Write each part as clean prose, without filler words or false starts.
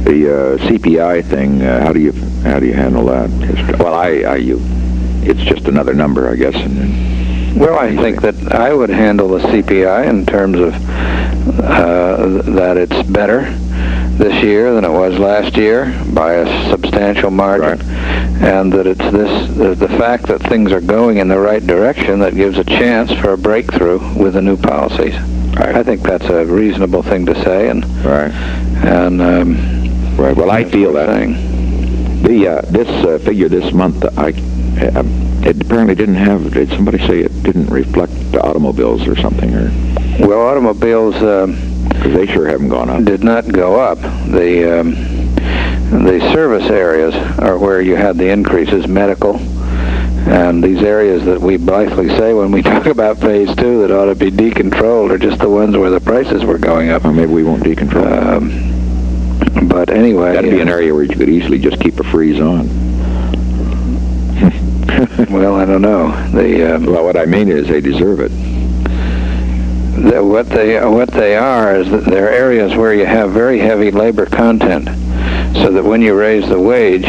The CPI thing, how do you handle that? Well, it's just another number, I guess. Well, I think that I would handle the CPI in terms of that it's better this year than it was last year by a substantial margin, and that it's the fact that things are going in the right direction that gives a chance for a breakthrough with the new policies. I think that's a reasonable thing to say, and well, I feel that this figure this month, it apparently didn't have. Did somebody say it didn't reflect the automobiles or something? Or well, automobiles. Because they sure haven't gone up. Did not go up. The service areas are where you had the increases, medical, and these areas that we blithely say when we talk about phase 2 that ought to be decontrolled are just the ones where the prices were going up. Or maybe we won't decontrol. But anyway, that'd be an area where you could easily just keep a freeze on. Well, I don't know. Well, what I mean is they deserve it. What they are is that they're areas where you have very heavy labor content, so that when you raise the wage,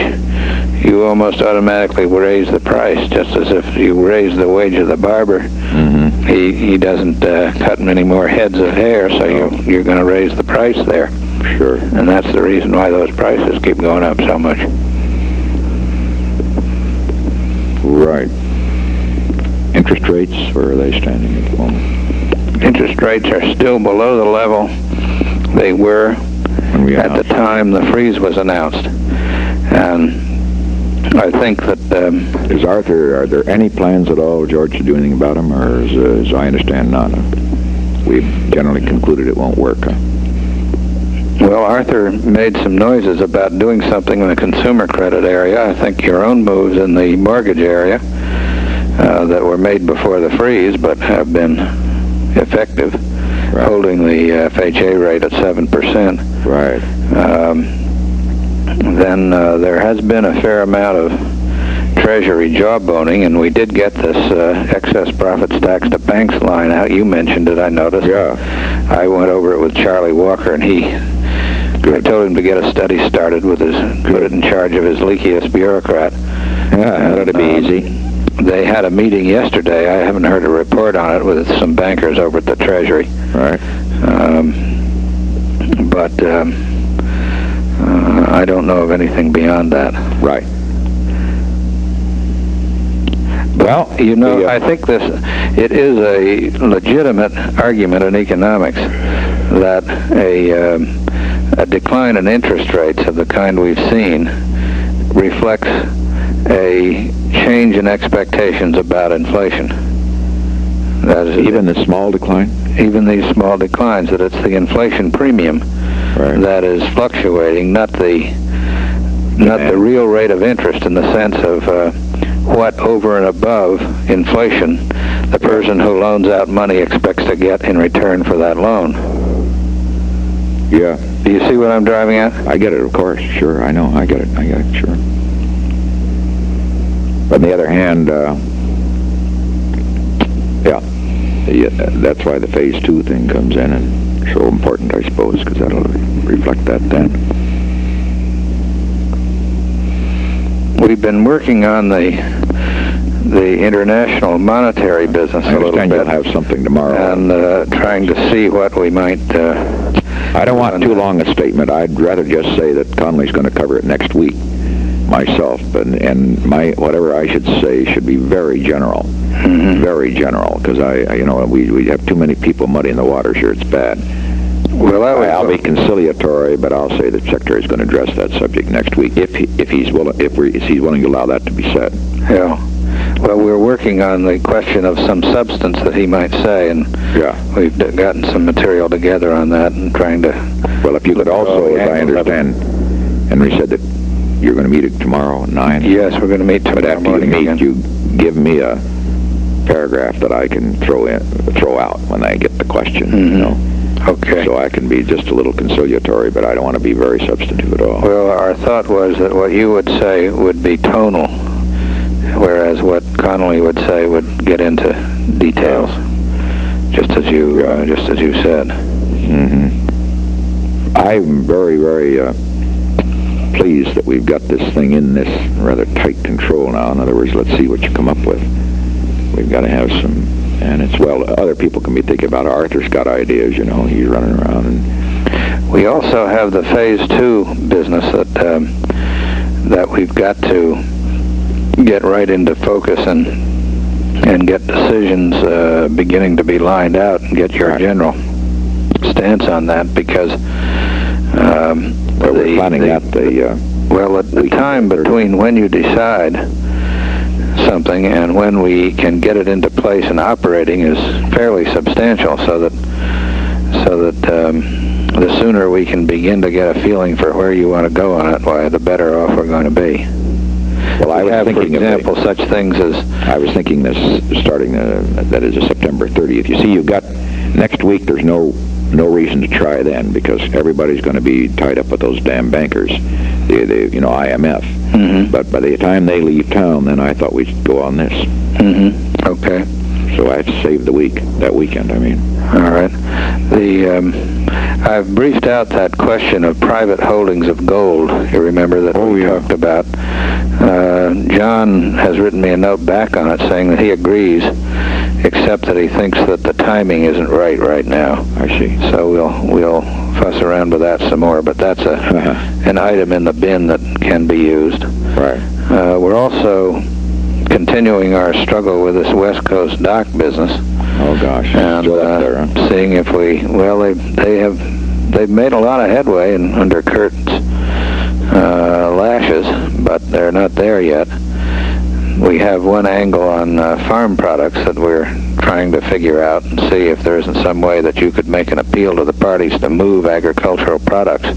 you almost automatically raise the price, just as if you raise the wage of the barber. Mm-hmm. He doesn't cut many more heads of hair, so you're going to raise the price there. Sure. And that's the reason why those prices keep going up so much. Right. Interest rates, where are they standing at the moment? Interest rates are still below the level they were at the time the freeze was announced. And I think that... are there any plans at all, George, to do anything about them, or as I understand, none? We've generally concluded it won't work, huh? Well, Arthur made some noises about doing something in the consumer credit area. I think your own moves in the mortgage area that were made before the freeze but have been effective, holding the FHA rate at 7%. Right. Then there has been a fair amount of Treasury jawboning, and we did get this excess profits tax to banks line out. You mentioned it, I noticed. Yeah. I went over it with Charlie Walker, and I told him to get a study started put it in charge of his leakiest bureaucrat. Yeah, that'd be easy. They had a meeting yesterday. I haven't heard a report on it with some bankers over at the Treasury. Right. But I don't know of anything beyond that. Right. Well, I think it is a legitimate argument in economics that a decline in interest rates of the kind we've seen reflects a change in expectations about inflation. That is, even the small decline? Even these small declines, that it's the inflation premium that is fluctuating, not the real rate of interest in the sense of what over and above inflation the person who loans out money expects to get in return for that loan. Yeah. Do you see what I'm driving at? I get it, of course. Sure, I know. I get it, sure. But on the other hand, that's why the phase 2 thing comes in, and so important, I suppose, because that'll reflect that then. We've been working on the international monetary business a little bit. You'll have something tomorrow. And trying to see what we might... I don't want too long a statement. I'd rather just say that Connolly's going to cover it next week myself, and my whatever I should say should be very general. Mm-hmm. Very general, because we have too many people muddying the waters here. It's bad. Well, I'll be conciliatory, but I'll say the Secretary's going to address that subject next week if he's willing to allow that to be said. Yeah. Well, we're working on the question of some substance that he might say, and we've gotten some material together on that and trying to... Well, if you could also, as I understand, Henry said that you're going to meet it tomorrow at 9. Yes, we're going to meet tomorrow morning. But after you meet, you give me a paragraph that I can throw out when I get the question, Mm-hmm. Okay. So I can be just a little conciliatory, but I don't want to be very substantive at all. Well, our thought was that what you would say would be tonal, whereas what Connolly would say would get into details, just as you said. Mm-hmm. I'm very, very pleased that we've got this thing in this rather tight control now. In other words, let's see what you come up with. We've got to have some, and it's, well, other people can be thinking about Arthur's got ideas, he's running around. And we also have the Phase 2 business that we've got to get right into focus and get decisions beginning to be lined out and get your general stance on that, because we're planning that the time between when you decide something and when we can get it into place and operating is fairly substantial, so that the sooner we can begin to get a feeling for where you want to go on it, why, the better off we're going to be. Well, I was thinking, for example, such things as... I was thinking this starting, that is September 30th. You see, you've got, next week there's no reason to try then, because everybody's going to be tied up with those damn bankers, the IMF. Mm-hmm. But by the time they leave town, then I thought we'd go on this. Mm-hmm. Okay. So I have to save that weekend, I mean. All right. I've briefed out that question of private holdings of gold, you remember, that we talked about. John has written me a note back on it saying that he agrees, except that he thinks that the timing isn't right now. I see. So we'll fuss around with that some more, but that's an item in the bin that can be used. Right. We're also continuing our struggle with this West Coast dock business. Oh gosh. And still up there, huh? seeing if they've made a lot of headway under Kurt's lashes, but they're not there yet. We have one angle on farm products that we're trying to figure out and see if there isn't some way that you could make an appeal to the parties to move agricultural products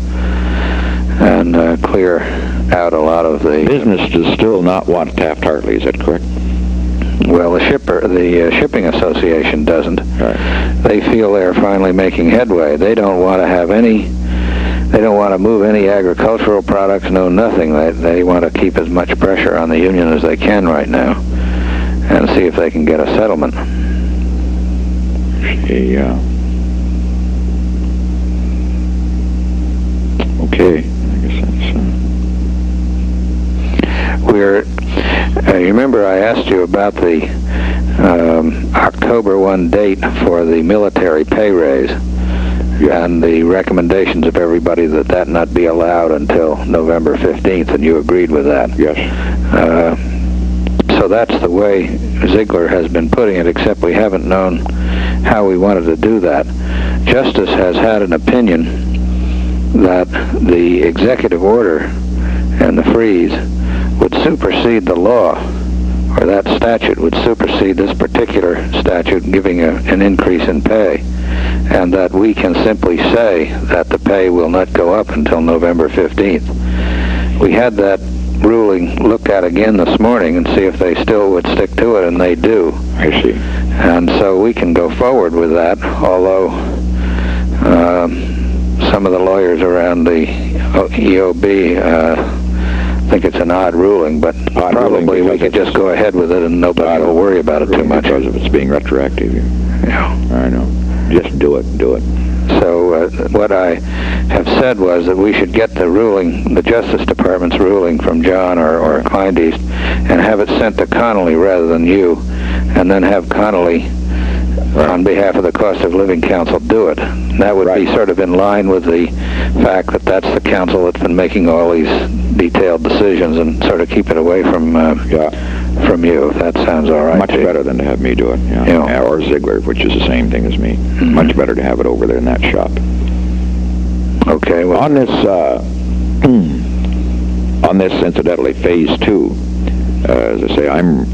and clear out a lot of the... Business does still not want Taft-Hartley, is that correct? Well, the shipping association doesn't. Right. They feel they're finally making headway. They don't want to have any... They don't want to move any agricultural products, no nothing. They want to keep as much pressure on the union as they can right now and see if they can get a settlement. Yeah. Okay. I guess that's... You remember I asked you about the October 1 date for the military pay raise. Yeah. And the recommendations of everybody that not be allowed until November 15th, and you agreed with that. Yes. So that's the way Ziegler has been putting it, except we haven't known how we wanted to do that. Justice has had an opinion that the executive order and the freeze would supersede the law, or that statute would supersede this particular statute giving an increase in pay, and that we can simply say that the pay will not go up until November 15th. We had that ruling looked at again this morning and see if they still would stick to it, and they do. I see. And so we can go forward with that, although some of the lawyers around the EOB think it's an odd ruling, but probably we could just go ahead with it and nobody will worry about it too much. Because of it's being retroactive. Yeah. I know. Just do it. So what I have said was that we should get the ruling, the Justice Department's ruling from John or Kleindienst, and have it sent to Connally rather than you, and then have Connally, on behalf of the Cost of Living Council, do it. That would be sort of in line with the fact that that's the council that's been making all these detailed decisions, and sort of keep it away from you, if that sounds all right. Much better than to have me do it. Yeah. Or Ziegler, which is the same thing as me. Mm-hmm. Much better to have it over there in that shop. Okay. Well, on this, incidentally, Phase 2, as I say, I'm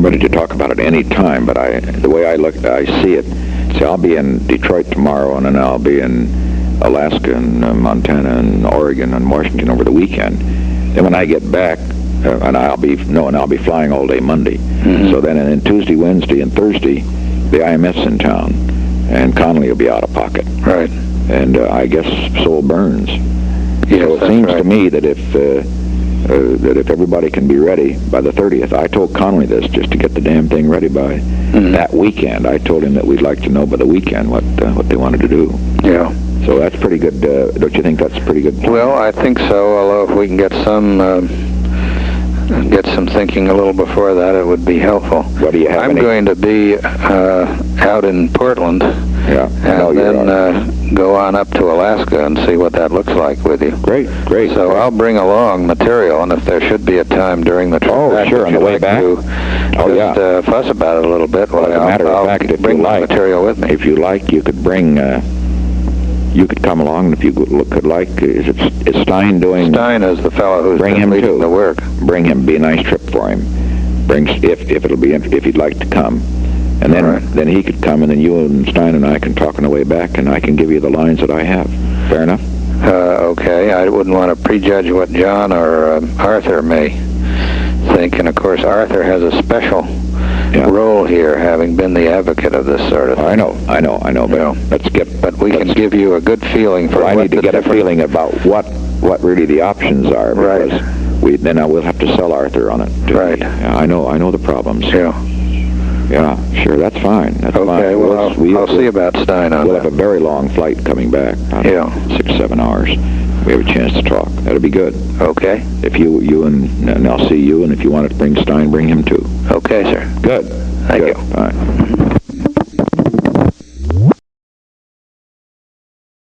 ready to talk about it any time, but the way I see it, I'll be in Detroit tomorrow, and then I'll be in Alaska and Montana and Oregon and Washington over the weekend. Then when I get back, and I'll be flying all day Monday. Mm-hmm. So then Tuesday, Wednesday, and Thursday, the IMF's in town, and Connally will be out of pocket. Right. And I guess so Burns. Yes, so it seems to me that if everybody can be ready by the 30th, I told Connally this just to get the damn thing ready by that weekend. I told him that we'd like to know by the weekend what they wanted to do. Yeah. So that's pretty good. Don't you think that's a pretty good plan? Well, I think so, although if we can get some thinking a little before that, it would be helpful. What do you have? I'm going to be out in Portland, Yeah. and then go on up to Alaska and see what that looks like with you. Great. So great. I'll bring along material, and if there should be a time during the trip back sure, that on the you'd way like back? to fuss about it a little bit, Well, as a matter of fact, if bring you the like, material with me. If you like, you could bring. You could come along if you could like. Is Stein doing? Stein is the fellow who's Bring been him leading too. the work. Bring him. Be a nice trip for him. Bring if he'd like to come, and then All right. then he could come, and then you and Stein and I can talk on the way back, and I can give you the lines that I have. Fair enough. Okay, I wouldn't want to prejudge what John or Arthur may think, and of course Arthur has a special role here, having been the advocate of this sort of thing. I know. But we can give you a good feeling for. I need to get a feeling about what really the options are. Right. Then I will have to sell Arthur on it. Right. Yeah, I know the problems. Yeah. Yeah, sure. That's fine. That's Okay. fine. Well, I'll see about Stein on We'll that. have a very long flight coming back. Yeah. 6-7 hours. We have a chance to talk. That'll be good. Okay. If you and I'll see you, and if you want to bring Stein, bring him too. Okay, sir. Good. Thank Good. you. All right.